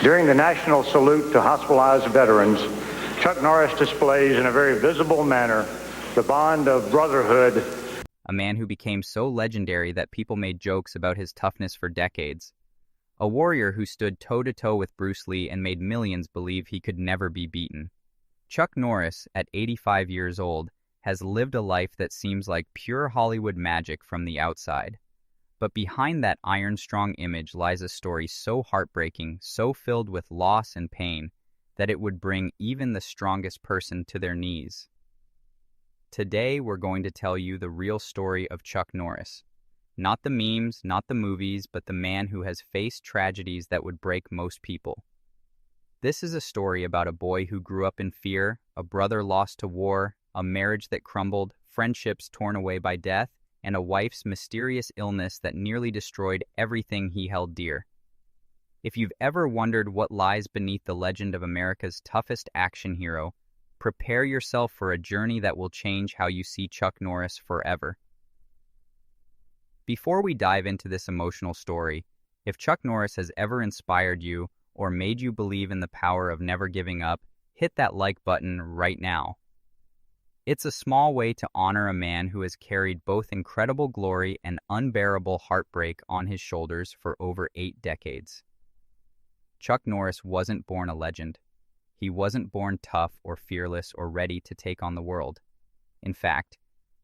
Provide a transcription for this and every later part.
During the national salute to hospitalized veterans, Chuck Norris displays in a very visible manner the bond of brotherhood. A man who became so legendary that people made jokes about his toughness for decades. A warrior who stood toe-to-toe with Bruce Lee and made millions believe he could never be beaten. Chuck Norris, at 85 years old, has lived a life that seems like pure Hollywood magic from the outside. But behind that iron-strong image lies a story so heartbreaking, so filled with loss and pain, that it would bring even the strongest person to their knees. Today, we're going to tell you the real story of Chuck Norris. Not the memes, not the movies, but the man who has faced tragedies that would break most people. This is a story about a boy who grew up in fear, a brother lost to war, a marriage that crumbled, friendships torn away by death, and a wife's mysterious illness that nearly destroyed everything he held dear. If you've ever wondered what lies beneath the legend of America's toughest action hero, prepare yourself for a journey that will change how you see Chuck Norris forever. Before we dive into this emotional story, if Chuck Norris has ever inspired you or made you believe in the power of never giving up, hit that like button right now. It's a small way to honor a man who has carried both incredible glory and unbearable heartbreak on his shoulders for over 8 decades. Chuck Norris wasn't born a legend. He wasn't born tough or fearless or ready to take on the world. In fact,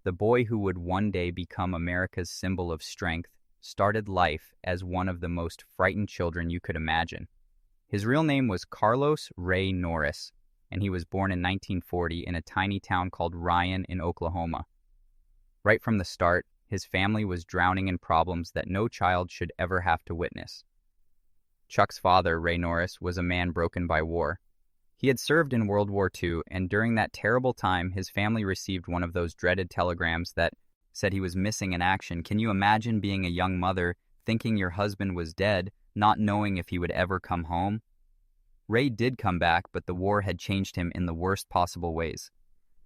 the boy who would one day become America's symbol of strength started life as one of the most frightened children you could imagine. His real name was Carlos Ray Norris, and he was born in 1940 in a tiny town called Ryan in Oklahoma. Right from the start, his family was drowning in problems that no child should ever have to witness. Chuck's father, Ray Norris, was a man broken by war. He had served in World War II, and during that terrible time, his family received one of those dreaded telegrams that said he was missing in action. Can you imagine being a young mother, thinking your husband was dead, not knowing if he would ever come home? Ray did come back, but the war had changed him in the worst possible ways.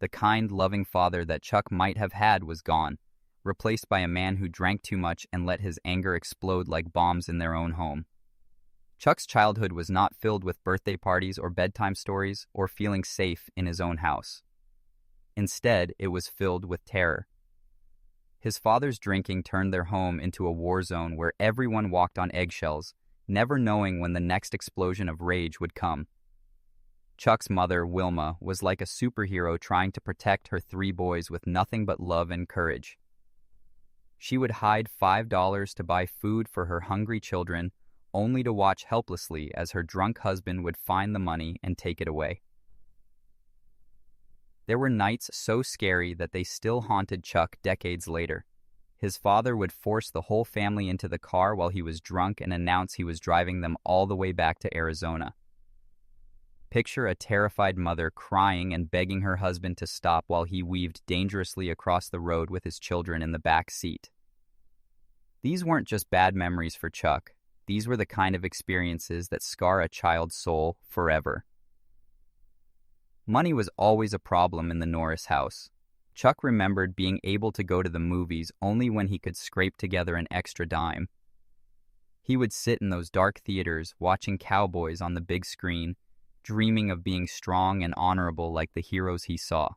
The kind, loving father that Chuck might have had was gone, replaced by a man who drank too much and let his anger explode like bombs in their own home. Chuck's childhood was not filled with birthday parties or bedtime stories or feeling safe in his own house. Instead, it was filled with terror. His father's drinking turned their home into a war zone where everyone walked on eggshells, never knowing when the next explosion of rage would come. Chuck's mother, Wilma, was like a superhero trying to protect her 3 boys with nothing but love and courage. She would hide $5 to buy food for her hungry children, only to watch helplessly as her drunk husband would find the money and take it away. There were nights so scary that they still haunted Chuck decades later. His father would force the whole family into the car while he was drunk and announce he was driving them all the way back to Arizona. Picture a terrified mother crying and begging her husband to stop while he weaved dangerously across the road with his children in the back seat. These weren't just bad memories for Chuck. These were the kind of experiences that scar a child's soul forever. Money was always a problem in the Norris house. Chuck remembered being able to go to the movies only when he could scrape together an extra dime. He would sit in those dark theaters watching cowboys on the big screen, dreaming of being strong and honorable like the heroes he saw.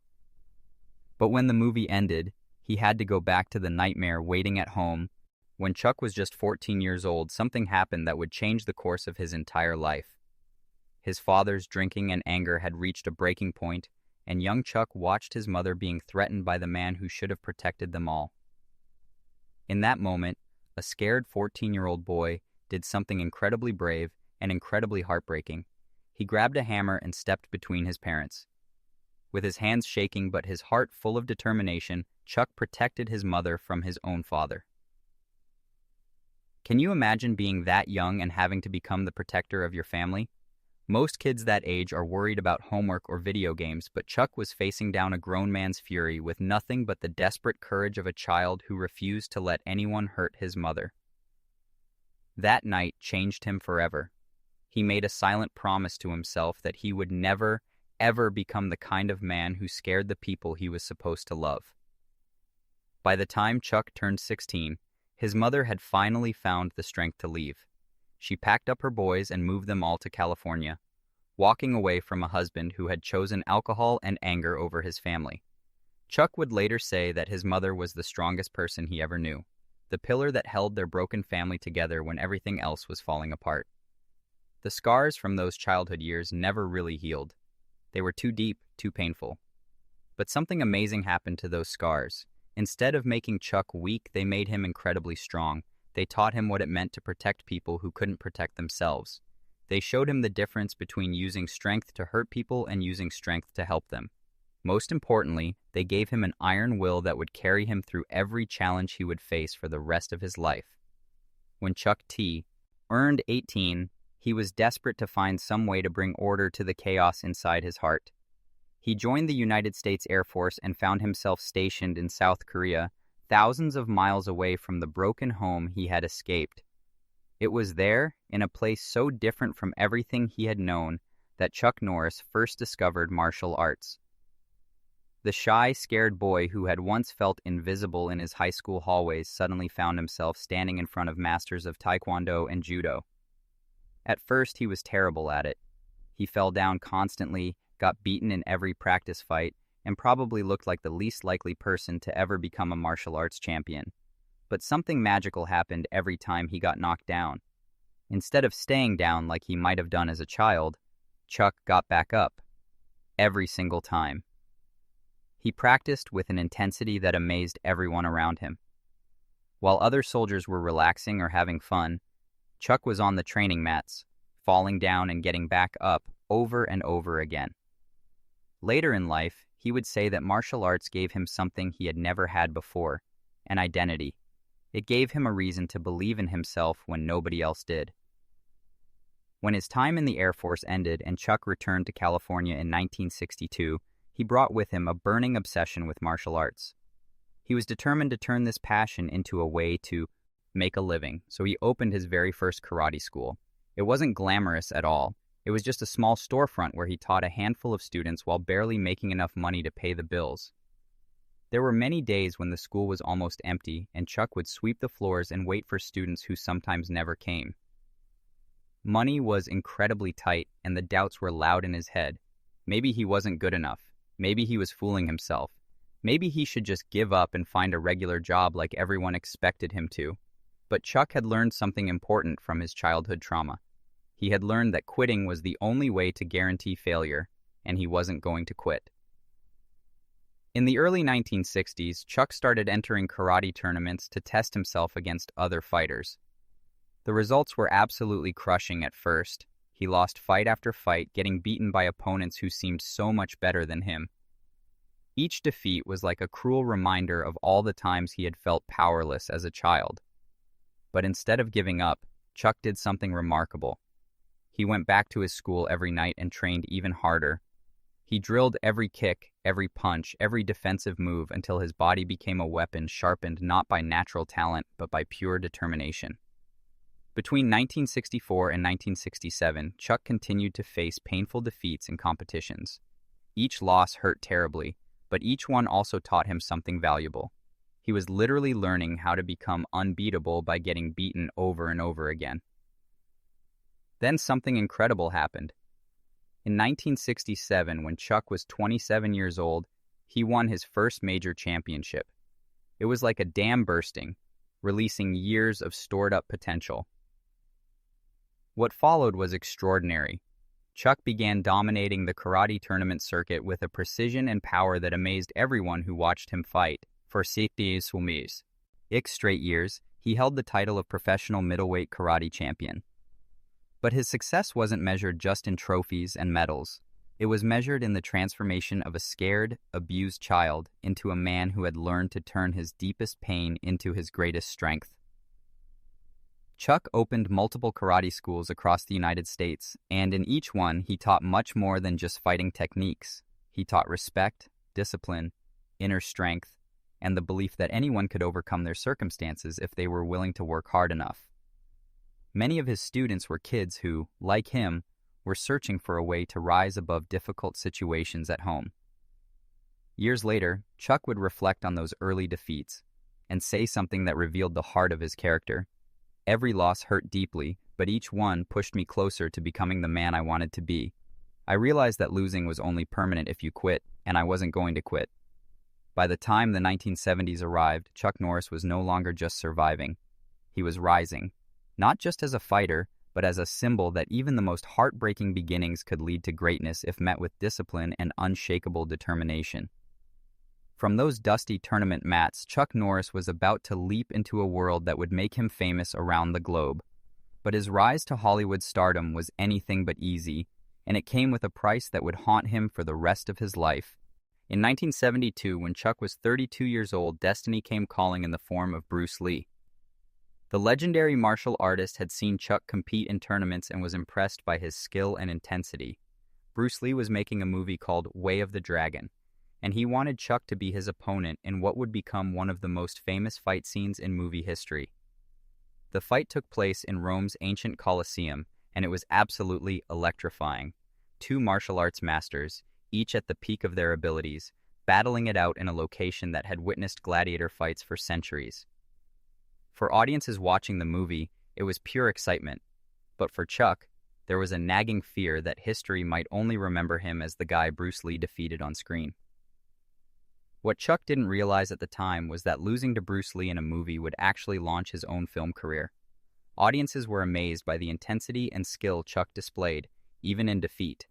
But when the movie ended, he had to go back to the nightmare waiting at home. When Chuck was just 14 years old, something happened that would change the course of his entire life. His father's drinking and anger had reached a breaking point, and young Chuck watched his mother being threatened by the man who should have protected them all. In that moment, a scared 14-year-old boy did something incredibly brave and incredibly heartbreaking. He grabbed a hammer and stepped between his parents. With his hands shaking but his heart full of determination, Chuck protected his mother from his own father. Can you imagine being that young and having to become the protector of your family? Most kids that age are worried about homework or video games, but Chuck was facing down a grown man's fury with nothing but the desperate courage of a child who refused to let anyone hurt his mother. That night changed him forever. He made a silent promise to himself that he would never, ever become the kind of man who scared the people he was supposed to love. By the time Chuck turned 16, his mother had finally found the strength to leave. She packed up her boys and moved them all to California, walking away from a husband who had chosen alcohol and anger over his family. Chuck would later say that his mother was the strongest person he ever knew, the pillar that held their broken family together when everything else was falling apart. The scars from those childhood years never really healed. They were too deep, too painful. But something amazing happened to those scars. Instead of making Chuck weak, they made him incredibly strong. They taught him what it meant to protect people who couldn't protect themselves. They showed him the difference between using strength to hurt people and using strength to help them. Most importantly, they gave him an iron will that would carry him through every challenge he would face for the rest of his life. When Chuck T. earned 18, he was desperate to find some way to bring order to the chaos inside his heart. He joined the United States Air Force and found himself stationed in South Korea, thousands of miles away from the broken home he had escaped. It was there, in a place so different from everything he had known, that Chuck Norris first discovered martial arts. The shy, scared boy who had once felt invisible in his high school hallways suddenly found himself standing in front of masters of Taekwondo and Judo. At first, he was terrible at it. He fell down constantly, got beaten in every practice fight, and probably looked like the least likely person to ever become a martial arts champion. But something magical happened every time he got knocked down. Instead of staying down like he might have done as a child, Chuck got back up. Every single time. He practiced with an intensity that amazed everyone around him. While other soldiers were relaxing or having fun, Chuck was on the training mats, falling down and getting back up over and over again. Later in life, he would say that martial arts gave him something he had never had before, an identity. It gave him a reason to believe in himself when nobody else did. When his time in the Air Force ended and Chuck returned to California in 1962, he brought with him a burning obsession with martial arts. He was determined to turn this passion into a way to make a living, so he opened his very first karate school. It wasn't glamorous at all. It was just a small storefront where he taught a handful of students while barely making enough money to pay the bills. There were many days when the school was almost empty, and Chuck would sweep the floors and wait for students who sometimes never came. Money was incredibly tight, and the doubts were loud in his head. Maybe he wasn't good enough. Maybe he was fooling himself. Maybe he should just give up and find a regular job like everyone expected him to. But Chuck had learned something important from his childhood trauma. He had learned that quitting was the only way to guarantee failure, and he wasn't going to quit. In the early 1960s, Chuck started entering karate tournaments to test himself against other fighters. The results were absolutely crushing at first. He lost fight after fight, getting beaten by opponents who seemed so much better than him. Each defeat was like a cruel reminder of all the times he had felt powerless as a child. But instead of giving up, Chuck did something remarkable. He went back to his school every night and trained even harder. He drilled every kick, every punch, every defensive move until his body became a weapon sharpened not by natural talent but by pure determination. Between 1964 and 1967, Chuck continued to face painful defeats in competitions. Each loss hurt terribly, but each one also taught him something valuable. He was literally learning how to become unbeatable by getting beaten over and over again. Then something incredible happened. In 1967, when Chuck was 27 years old, he won his first major championship. It was like a dam bursting, releasing years of stored-up potential. What followed was extraordinary. Chuck began dominating the karate tournament circuit with a precision and power that amazed everyone who watched him fight. For 6 straight years, he held the title of professional middleweight karate champion. But his success wasn't measured just in trophies and medals. It was measured in the transformation of a scared, abused child into a man who had learned to turn his deepest pain into his greatest strength. Chuck opened multiple karate schools across the United States, and in each one he taught much more than just fighting techniques. He taught respect, discipline, inner strength, and the belief that anyone could overcome their circumstances if they were willing to work hard enough. Many of his students were kids who, like him, were searching for a way to rise above difficult situations at home. Years later, Chuck would reflect on those early defeats and say something that revealed the heart of his character. Every loss hurt deeply, but but each one pushed me closer to becoming the man I wanted to be. I realized that losing was only permanent if you quit, and I wasn't going to quit. By the time the 1970s arrived, Chuck Norris was no longer just surviving. He was rising, not just as a fighter, but as a symbol that even the most heartbreaking beginnings could lead to greatness if met with discipline and unshakable determination. From those dusty tournament mats, Chuck Norris was about to leap into a world that would make him famous around the globe. But his rise to Hollywood stardom was anything but easy, and it came with a price that would haunt him for the rest of his life. In 1972, when Chuck was 32 years old, destiny came calling in the form of Bruce Lee. The legendary martial artist had seen Chuck compete in tournaments and was impressed by his skill and intensity. Bruce Lee was making a movie called Way of the Dragon, and he wanted Chuck to be his opponent in what would become one of the most famous fight scenes in movie history. The fight took place in Rome's ancient Colosseum, and it was absolutely electrifying. Two martial arts masters, each at the peak of their abilities, battling it out in a location that had witnessed gladiator fights for centuries. For audiences watching the movie, it was pure excitement. But for Chuck, there was a nagging fear that history might only remember him as the guy Bruce Lee defeated on screen. What Chuck didn't realize at the time was that losing to Bruce Lee in a movie would actually launch his own film career. Audiences were amazed by the intensity and skill Chuck displayed, even in defeat.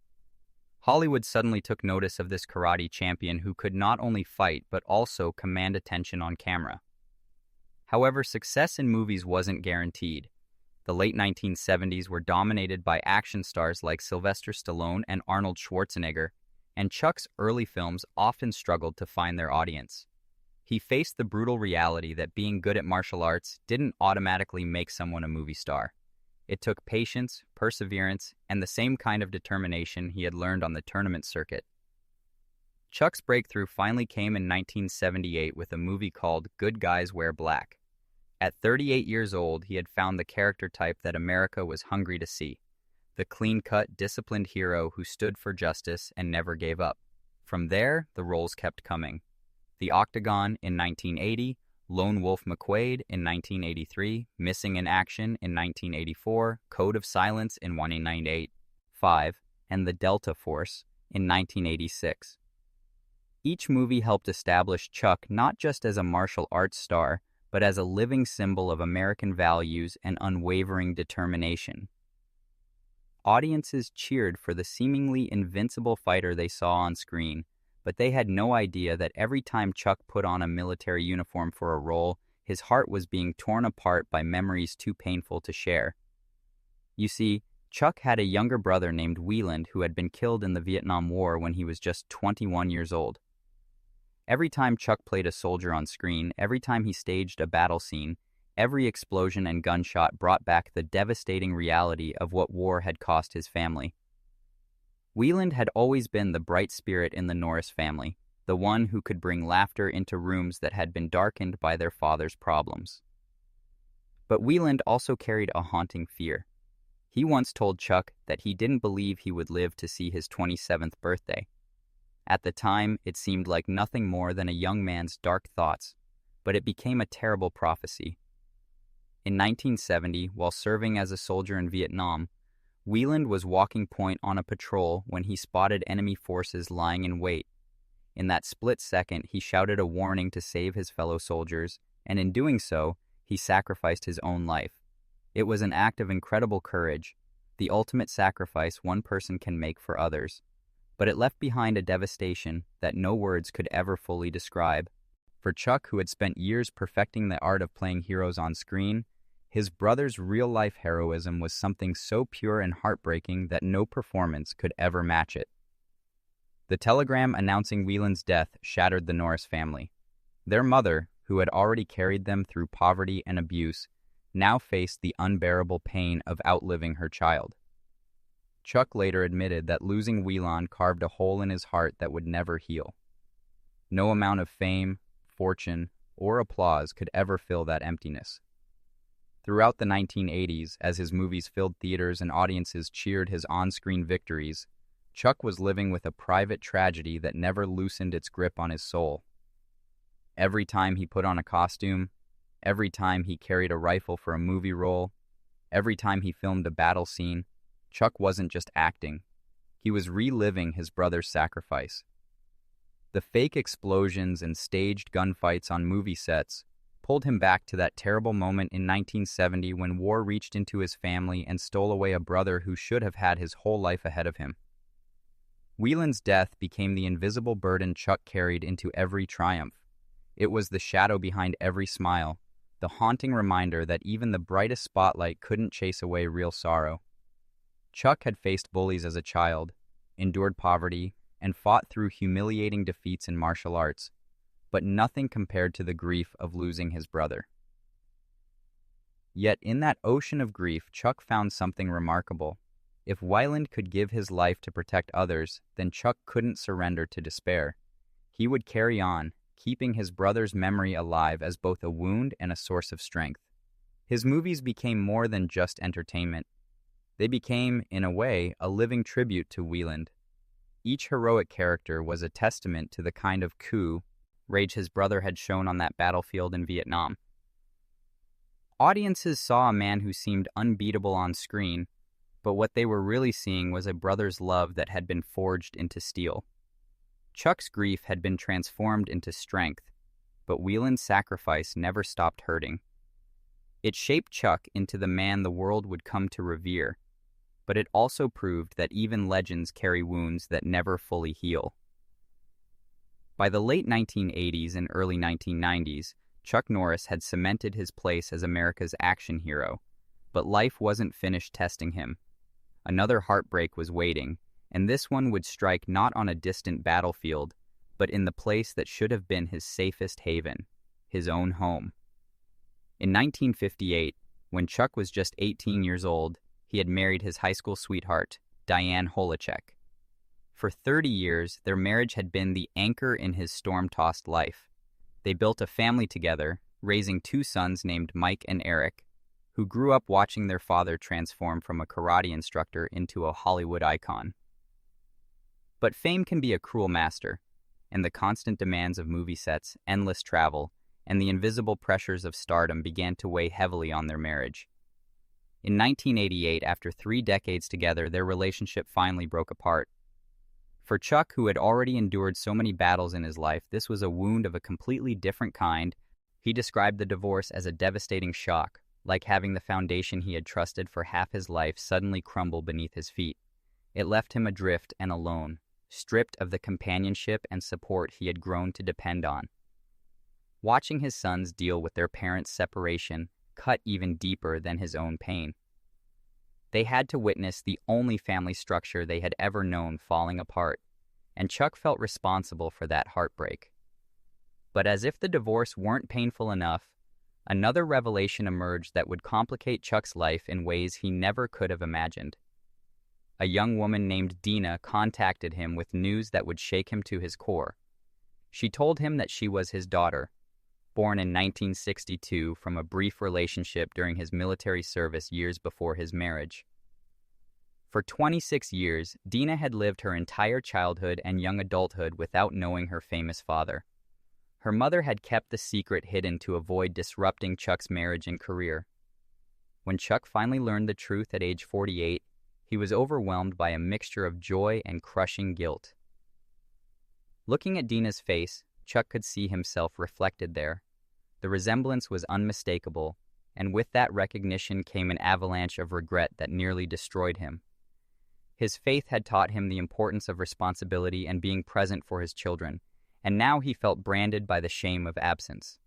Hollywood suddenly took notice of this karate champion who could not only fight but also command attention on camera. However, success in movies wasn't guaranteed. The late 1970s were dominated by action stars like Sylvester Stallone and Arnold Schwarzenegger, and Chuck's early films often struggled to find their audience. He faced the brutal reality that being good at martial arts didn't automatically make someone a movie star. It took patience, perseverance, and the same kind of determination he had learned on the tournament circuit. Chuck's breakthrough finally came in 1978 with a movie called Good Guys Wear Black. At 38 years old, he had found the character type that America was hungry to see. The clean-cut, disciplined hero who stood for justice and never gave up. From there, the roles kept coming. The Octagon in 1980, Lone Wolf McQuade in 1983, Missing in Action in 1984, Code of Silence in 1998, and The Delta Force in 1986. Each movie helped establish Chuck not just as a martial arts star, but as a living symbol of American values and unwavering determination. Audiences cheered for the seemingly invincible fighter they saw on screen, but they had no idea that every time Chuck put on a military uniform for a role, his heart was being torn apart by memories too painful to share. You see, Chuck had a younger brother named Wieland who had been killed in the Vietnam War when he was just 21 years old. Every time Chuck played a soldier on screen, every time he staged a battle scene, every explosion and gunshot brought back the devastating reality of what war had cost his family. Wieland had always been the bright spirit in the Norris family, the one who could bring laughter into rooms that had been darkened by their father's problems. But Wieland also carried a haunting fear. He once told Chuck that he didn't believe he would live to see his 27th birthday. At the time, it seemed like nothing more than a young man's dark thoughts, but it became a terrible prophecy. In 1970, while serving as a soldier in Vietnam, Wieland was walking point on a patrol when he spotted enemy forces lying in wait. In that split second, he shouted a warning to save his fellow soldiers, and in doing so, he sacrificed his own life. It was an act of incredible courage, the ultimate sacrifice one person can make for others. But it left behind a devastation that no words could ever fully describe. For Chuck, who had spent years perfecting the art of playing heroes on screen, his brother's real-life heroism was something so pure and heartbreaking that no performance could ever match it. The telegram announcing Wieland's death shattered the Norris family. Their mother, who had already carried them through poverty and abuse, now faced the unbearable pain of outliving her child. Chuck later admitted that losing Wieland carved a hole in his heart that would never heal. No amount of fame, fortune, or applause could ever fill that emptiness. Throughout the 1980s, as his movies filled theaters and audiences cheered his on-screen victories, Chuck was living with a private tragedy that never loosened its grip on his soul. Every time he put on a costume, every time he carried a rifle for a movie role, Every time he filmed a battle scene, Chuck wasn't just acting. He was reliving his brother's sacrifice. The fake explosions and staged gunfights on movie sets pulled him back to that terrible moment in 1970 when war reached into his family and stole away a brother who should have had his whole life ahead of him. Wieland's death became the invisible burden Chuck carried into every triumph. It was the shadow behind every smile, the haunting reminder that even the brightest spotlight couldn't chase away real sorrow. Chuck had faced bullies as a child, endured poverty, and fought through humiliating defeats in martial arts, but nothing compared to the grief of losing his brother. Yet in that ocean of grief, Chuck found something remarkable. If Wieland could give his life to protect others, then Chuck couldn't surrender to despair. He would carry on, keeping his brother's memory alive as both a wound and a source of strength. His movies became more than just entertainment. They became, in a way, a living tribute to Wieland. Each heroic character was a testament to the kind of courage his brother had shown on that battlefield in Vietnam. Audiences saw a man who seemed unbeatable on screen, but what they were really seeing was a brother's love that had been forged into steel. Chuck's grief had been transformed into strength, but Wieland's sacrifice never stopped hurting. It shaped Chuck into the man the world would come to revere, but it also proved that even legends carry wounds that never fully heal. By the late 1980s and early 1990s, Chuck Norris had cemented his place as America's action hero, but life wasn't finished testing him. Another heartbreak was waiting, and this one would strike not on a distant battlefield, but in the place that should have been his safest haven, his own home. In 1958, when Chuck was just 18 years old, he had married his high school sweetheart, Diane Holacek. For 30 years, their marriage had been the anchor in his storm-tossed life. They built a family together, raising two sons named Mike and Eric, who grew up watching their father transform from a karate instructor into a Hollywood icon. But fame can be a cruel master, and the constant demands of movie sets, endless travel, and the invisible pressures of stardom began to weigh heavily on their marriage. In 1988, after 3 decades together, their relationship finally broke apart. For Chuck, who had already endured so many battles in his life, this was a wound of a completely different kind. He described the divorce as a devastating shock, like having the foundation he had trusted for half his life suddenly crumble beneath his feet. It left him adrift and alone, stripped of the companionship and support he had grown to depend on. Watching his sons deal with their parents' separation cut even deeper than his own pain. They had to witness the only family structure they had ever known falling apart, and Chuck felt responsible for that heartbreak. But as if the divorce weren't painful enough, another revelation emerged that would complicate Chuck's life in ways he never could have imagined. A young woman named Dina contacted him with news that would shake him to his core. She told him that she was his daughter, born in 1962 from a brief relationship during his military service years before his marriage. For 26 years, Dina had lived her entire childhood and young adulthood without knowing her famous father. Her mother had kept the secret hidden to avoid disrupting Chuck's marriage and career. When Chuck finally learned the truth at age 48, he was overwhelmed by a mixture of joy and crushing guilt. Looking at Dina's face, Chuck could see himself reflected there. The resemblance was unmistakable, and with that recognition came an avalanche of regret that nearly destroyed him. His faith had taught him the importance of responsibility and being present for his children, and now he felt branded by the shame of absence.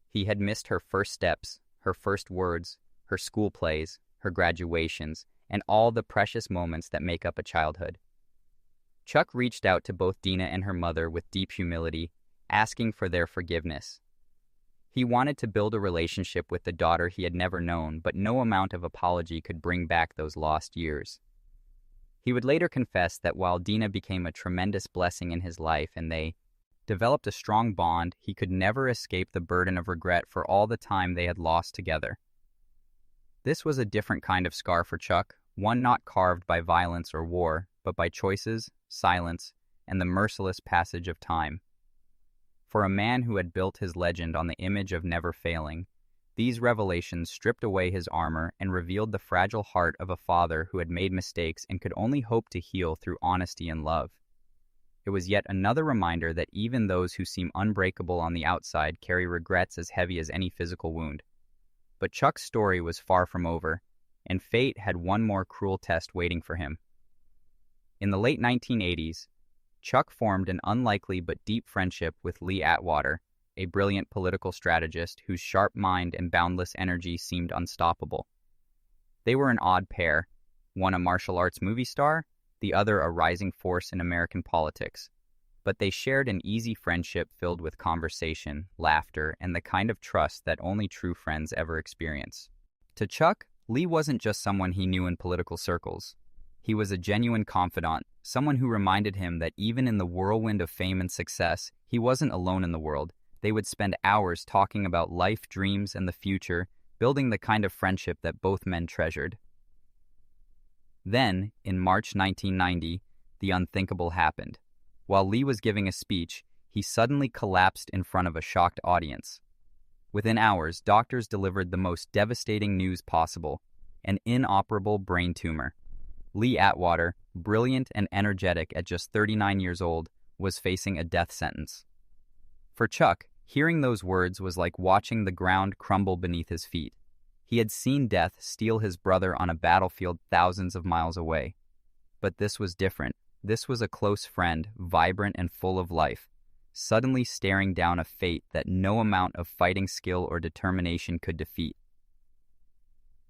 He had missed her first steps, her first words, her school plays, her graduations, and all the precious moments that make up a childhood. Chuck reached out to both Dina and her mother with deep humility, asking for their forgiveness. He wanted to build a relationship with the daughter he had never known, but no amount of apology could bring back those lost years. He would later confess that while Dina became a tremendous blessing in his life and they developed a strong bond, he could never escape the burden of regret for all the time they had lost together. This was a different kind of scar for Chuck, one not carved by violence or war, but by choices, silence, and the merciless passage of time. For a man who had built his legend on the image of never failing, These revelations stripped away his armor and revealed the fragile heart of a father who had made mistakes and could only hope to heal through honesty and love. It was yet another reminder that even those who seem unbreakable on the outside carry regrets as heavy as any physical wound. But Chuck's story was far from over, and fate had one more cruel test waiting for him. In the late 1980s, Chuck formed an unlikely but deep friendship with Lee Atwater, a brilliant political strategist whose sharp mind and boundless energy seemed unstoppable. They were an odd pair, one a martial arts movie star, the other a rising force in American politics. But they shared an easy friendship filled with conversation, laughter, and the kind of trust that only true friends ever experience. To Chuck, Lee wasn't just someone he knew in political circles. He was a genuine confidant, someone who reminded him that even in the whirlwind of fame and success, he wasn't alone in the world. They would spend hours talking about life, dreams, and the future, building the kind of friendship that both men treasured. Then, in March 1990, the unthinkable happened. While Lee was giving a speech, he suddenly collapsed in front of a shocked audience. Within hours, doctors delivered the most devastating news possible: an inoperable brain tumor. Lee Atwater, brilliant and energetic at just 39 years old, was facing a death sentence. For Chuck, hearing those words was like watching the ground crumble beneath his feet. He had seen death steal his brother on a battlefield thousands of miles away. But this was different. This was a close friend, vibrant and full of life, suddenly staring down a fate that no amount of fighting skill or determination could defeat.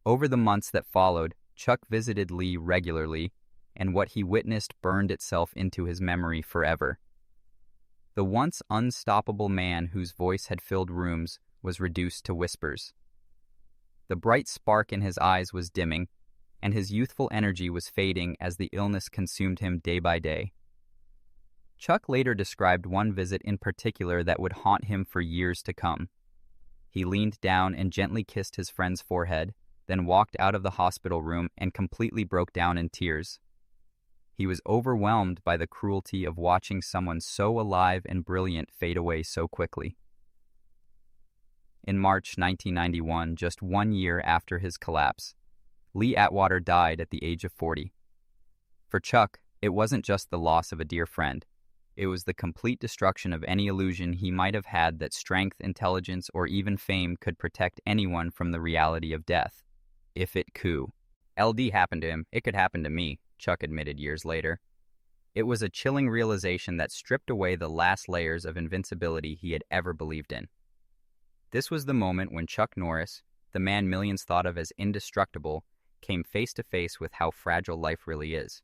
Over the months that followed, Chuck visited Lee regularly, and what he witnessed burned itself into his memory forever. The once unstoppable man whose voice had filled rooms was reduced to whispers. The bright spark in his eyes was dimming, and his youthful energy was fading as the illness consumed him day by day. Chuck later described one visit in particular that would haunt him for years to come. He leaned down and gently kissed his friend's forehead, then walked out of the hospital room and completely broke down in tears. He was overwhelmed by the cruelty of watching someone so alive and brilliant fade away so quickly. In March 1991, just 1 year after his collapse, Lee Atwater died at the age of 40. For Chuck, it wasn't just the loss of a dear friend. It was the complete destruction of any illusion he might have had that strength, intelligence, or even fame could protect anyone from the reality of death. If it could. LD happened to him, it could happen to me, Chuck admitted years later. It was a chilling realization that stripped away the last layers of invincibility he had ever believed in. This was the moment when Chuck Norris, the man millions thought of as indestructible, came face to face with how fragile life really is.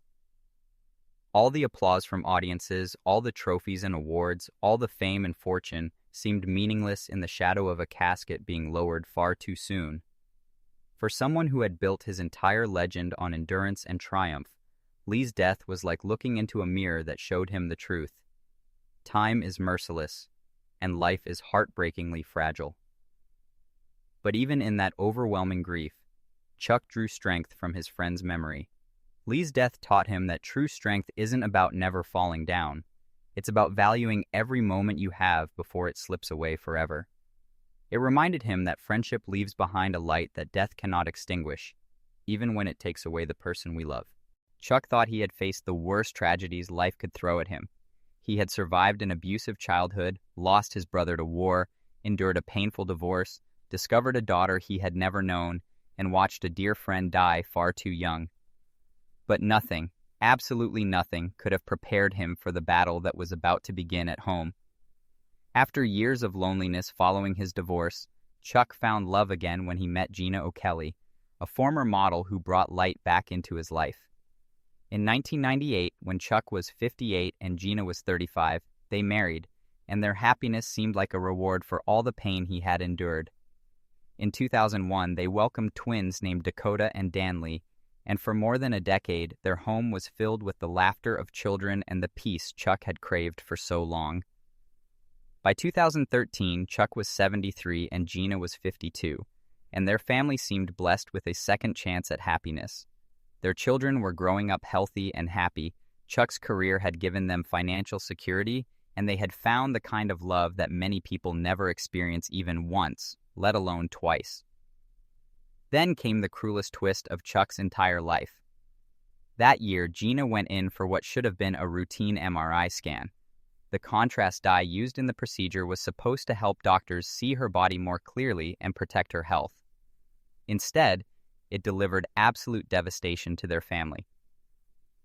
All the applause from audiences, all the trophies and awards, all the fame and fortune seemed meaningless in the shadow of a casket being lowered far too soon. For someone who had built his entire legend on endurance and triumph, Lee's death was like looking into a mirror that showed him the truth. Time is merciless, and life is heartbreakingly fragile. But even in that overwhelming grief, Chuck drew strength from his friend's memory. Lee's death taught him that true strength isn't about never falling down. It's about valuing every moment you have before it slips away forever. It reminded him that friendship leaves behind a light that death cannot extinguish, even when it takes away the person we love. Chuck thought he had faced the worst tragedies life could throw at him. He had survived an abusive childhood, lost his brother to war, endured a painful divorce, discovered a daughter he had never known, and watched a dear friend die far too young. But nothing, absolutely nothing, could have prepared him for the battle that was about to begin at home. After years of loneliness following his divorce, Chuck found love again when he met Gina O'Kelly, a former model who brought light back into his life. In 1998, when Chuck was 58 and Gina was 35, they married, and their happiness seemed like a reward for all the pain he had endured. In 2001, they welcomed twins named Dakota and Danley, and for more than a decade, their home was filled with the laughter of children and the peace Chuck had craved for so long. By 2013, Chuck was 73 and Gina was 52, and their family seemed blessed with a second chance at happiness. Their children were growing up healthy and happy. Chuck's career had given them financial security, and they had found the kind of love that many people never experience even once, let alone twice. Then came the cruelest twist of Chuck's entire life. That year, Gina went in for what should have been a routine MRI scan. The contrast dye used in the procedure was supposed to help doctors see her body more clearly and protect her health. Instead, it delivered absolute devastation to their family.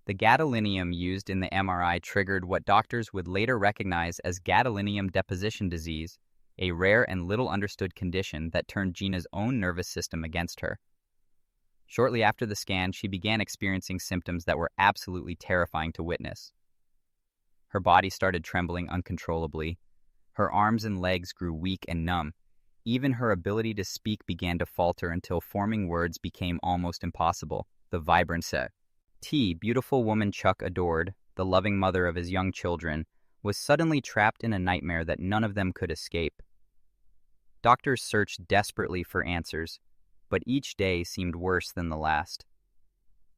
The gadolinium used in the MRI triggered what doctors would later recognize as gadolinium deposition disease, a rare and little understood condition that turned Gina's own nervous system against her. Shortly after the scan, she began experiencing symptoms that were absolutely terrifying to witness. Her body started trembling uncontrollably. Her arms and legs grew weak and numb. Even her ability to speak began to falter until forming words became almost impossible. The vibrant beautiful woman Chuck adored, the loving mother of his young children, was suddenly trapped in a nightmare that none of them could escape. Doctors searched desperately for answers, but each day seemed worse than the last.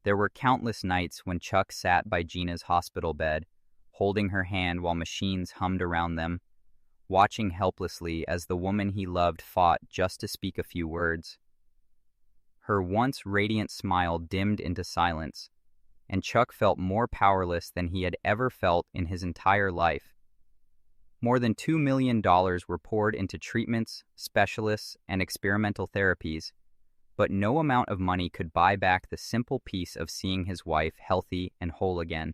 There were countless nights when Chuck sat by Gina's hospital bed, holding her hand while machines hummed around them, watching helplessly as the woman he loved fought just to speak a few words. Her once radiant smile dimmed into silence, and Chuck felt more powerless than he had ever felt in his entire life. More than $2 million were poured into treatments, specialists, and experimental therapies, but no amount of money could buy back the simple peace of seeing his wife healthy and whole again.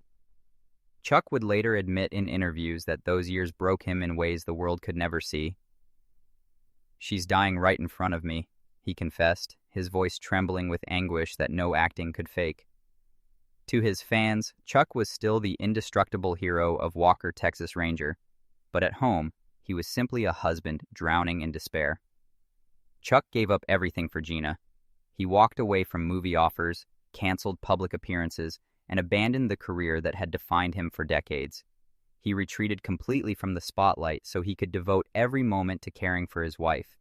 Chuck would later admit in interviews that those years broke him in ways the world could never see. "She's dying right in front of me," he confessed, his voice trembling with anguish that no acting could fake. To his fans, Chuck was still the indestructible hero of Walker, Texas Ranger, but at home, he was simply a husband drowning in despair. Chuck gave up everything for Gina. He walked away from movie offers, canceled public appearances, and abandoned the career that had defined him for decades. He retreated completely from the spotlight so he could devote every moment to caring for his wife.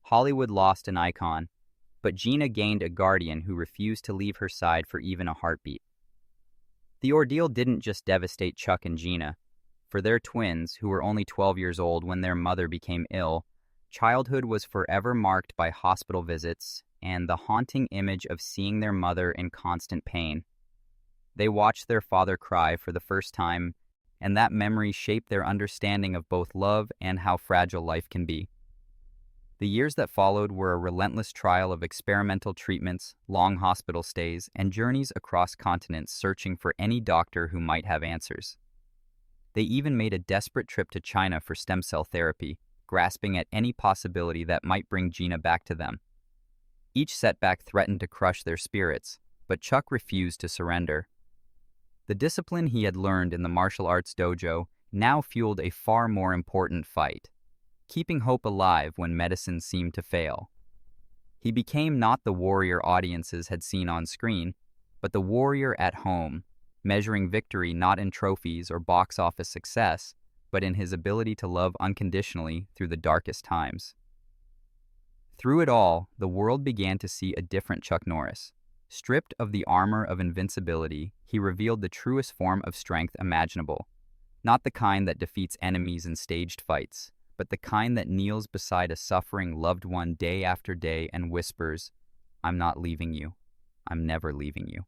Hollywood lost an icon, but Gina gained a guardian who refused to leave her side for even a heartbeat. The ordeal didn't just devastate Chuck and Gina. For their twins, who were only 12 years old when their mother became ill, childhood was forever marked by hospital visits and the haunting image of seeing their mother in constant pain. They watched their father cry for the first time, and that memory shaped their understanding of both love and how fragile life can be. The years that followed were a relentless trial of experimental treatments, long hospital stays, and journeys across continents searching for any doctor who might have answers. They even made a desperate trip to China for stem cell therapy, grasping at any possibility that might bring Gina back to them. Each setback threatened to crush their spirits, but Chuck refused to surrender. The discipline he had learned in the martial arts dojo now fueled a far more important fight, keeping hope alive when medicine seemed to fail. He became not the warrior audiences had seen on screen, but the warrior at home, measuring victory not in trophies or box office success, but in his ability to love unconditionally through the darkest times. Through it all, the world began to see a different Chuck Norris. Stripped of the armor of invincibility, he revealed the truest form of strength imaginable, not the kind that defeats enemies in staged fights, but the kind that kneels beside a suffering loved one day after day and whispers, "I'm not leaving you. I'm never leaving you."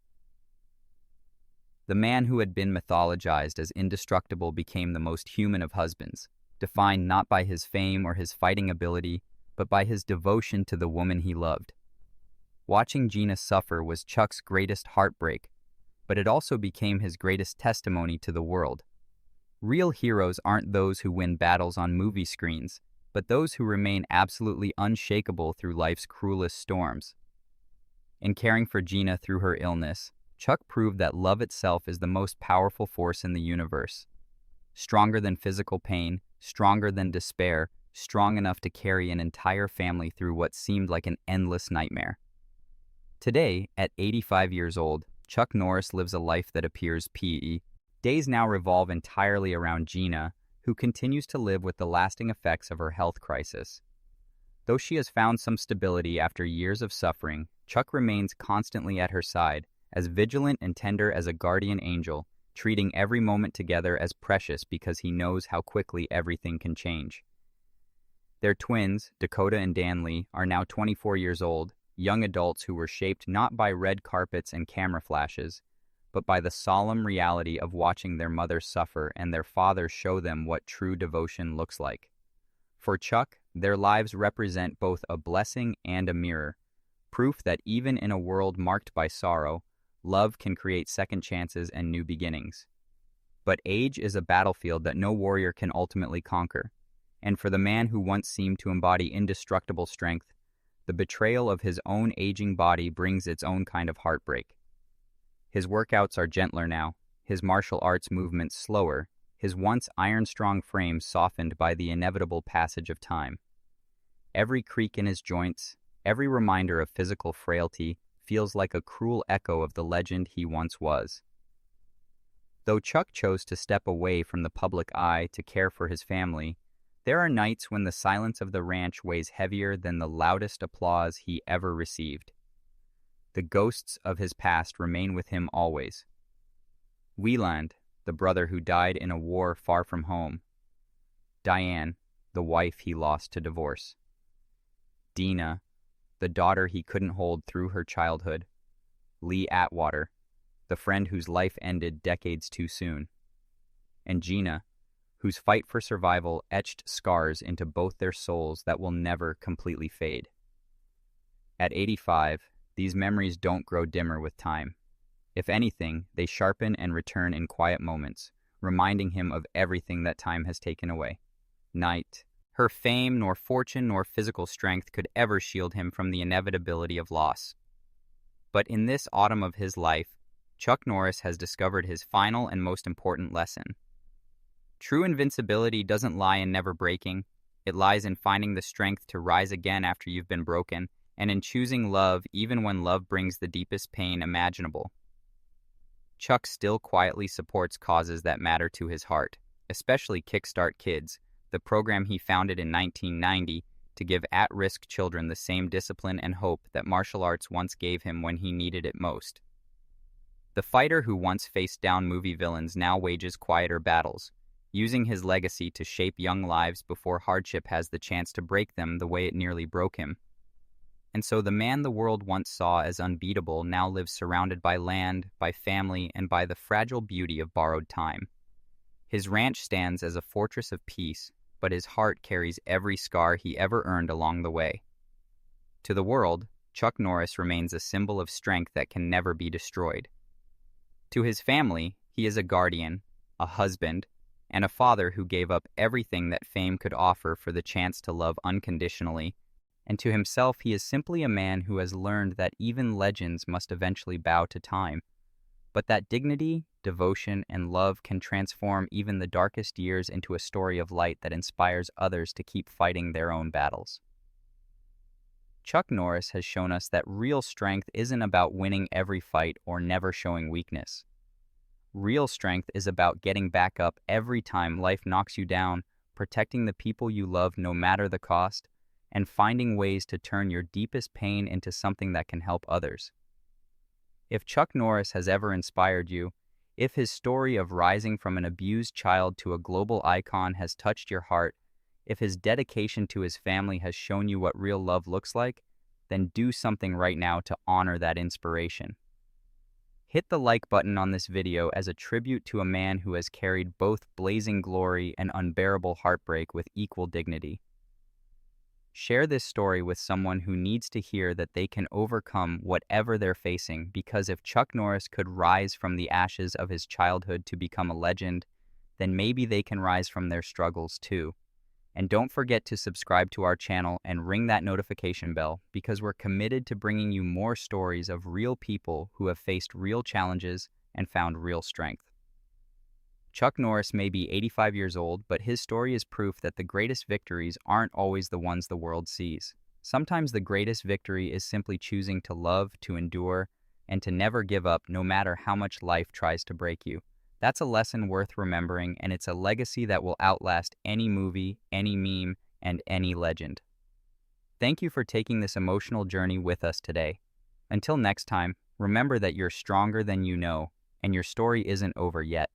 The man who had been mythologized as indestructible became the most human of husbands, defined not by his fame or his fighting ability, but by his devotion to the woman he loved. Watching Gina suffer was Chuck's greatest heartbreak, but it also became his greatest testimony to the world. Real heroes aren't those who win battles on movie screens, but those who remain absolutely unshakable through life's cruelest storms. In caring for Gina through her illness, Chuck proved that love itself is the most powerful force in the universe. Stronger than physical pain, stronger than despair, strong enough to carry an entire family through what seemed like an endless nightmare. Today, at 85 years old, Chuck Norris lives a life that appears peaceful. Days now revolve entirely around Gina, who continues to live with the lasting effects of her health crisis. Though she has found some stability after years of suffering, Chuck remains constantly at her side, as vigilant and tender as a guardian angel, treating every moment together as precious because he knows how quickly everything can change. Their twins, Dakota and Danley, are now 24 years old, young adults who were shaped not by red carpets and camera flashes, but by the solemn reality of watching their mother suffer and their father show them what true devotion looks like. For Chuck, their lives represent both a blessing and a mirror, proof that even in a world marked by sorrow, love can create second chances and new beginnings. But age is a battlefield that no warrior can ultimately conquer, and for the man who once seemed to embody indestructible strength, the betrayal of his own aging body brings its own kind of heartbreak. His workouts are gentler now, his martial arts movements slower, his once iron-strong frame softened by the inevitable passage of time. Every creak in his joints, every reminder of physical frailty, feels like a cruel echo of the legend he once was. Though Chuck chose to step away from the public eye to care for his family, there are nights when the silence of the ranch weighs heavier than the loudest applause he ever received. The ghosts of his past remain with him always. Wieland, the brother who died in a war far from home. Diane, the wife he lost to divorce. Dina, the daughter he couldn't hold through her childhood. Lee Atwater, the friend whose life ended decades too soon. And Gina, whose fight for survival etched scars into both their souls that will never completely fade. At 85, these memories don't grow dimmer with time. If anything, they sharpen and return in quiet moments, reminding him of everything that time has taken away. Night. Her fame, nor fortune, nor physical strength could ever shield him from the inevitability of loss. But in this autumn of his life, Chuck Norris has discovered his final and most important lesson. True invincibility doesn't lie in never breaking. It lies in finding the strength to rise again after you've been broken, and in choosing love even when love brings the deepest pain imaginable. Chuck still quietly supports causes that matter to his heart, especially Kickstart Kids, the program he founded in 1990 to give at-risk children the same discipline and hope that martial arts once gave him when he needed it most. The fighter who once faced down movie villains now wages quieter battles, using his legacy to shape young lives before hardship has the chance to break them the way it nearly broke him. And so the man the world once saw as unbeatable now lives surrounded by land, by family, and by the fragile beauty of borrowed time. His ranch stands as a fortress of peace, but his heart carries every scar he ever earned along the way. To the world, Chuck Norris remains a symbol of strength that can never be destroyed. To his family, he is a guardian, a husband, and a father who gave up everything that fame could offer for the chance to love unconditionally. And to himself, he is simply a man who has learned that even legends must eventually bow to time, but that dignity, devotion, and love can transform even the darkest years into a story of light that inspires others to keep fighting their own battles. Chuck Norris has shown us that real strength isn't about winning every fight or never showing weakness. Real strength is about getting back up every time life knocks you down, protecting the people you love no matter the cost, and finding ways to turn your deepest pain into something that can help others. If Chuck Norris has ever inspired you, if his story of rising from an abused child to a global icon has touched your heart, if his dedication to his family has shown you what real love looks like, then do something right now to honor that inspiration. Hit the like button on this video as a tribute to a man who has carried both blazing glory and unbearable heartbreak with equal dignity. Share this story with someone who needs to hear that they can overcome whatever they're facing, because if Chuck Norris could rise from the ashes of his childhood to become a legend, then maybe they can rise from their struggles too. And don't forget to subscribe to our channel and ring that notification bell, because we're committed to bringing you more stories of real people who have faced real challenges and found real strength. Chuck Norris may be 85 years old, but his story is proof that the greatest victories aren't always the ones the world sees. Sometimes the greatest victory is simply choosing to love, to endure, and to never give up no matter how much life tries to break you. That's a lesson worth remembering, and it's a legacy that will outlast any movie, any meme, and any legend. Thank you for taking this emotional journey with us today. Until next time, remember that you're stronger than you know, and your story isn't over yet.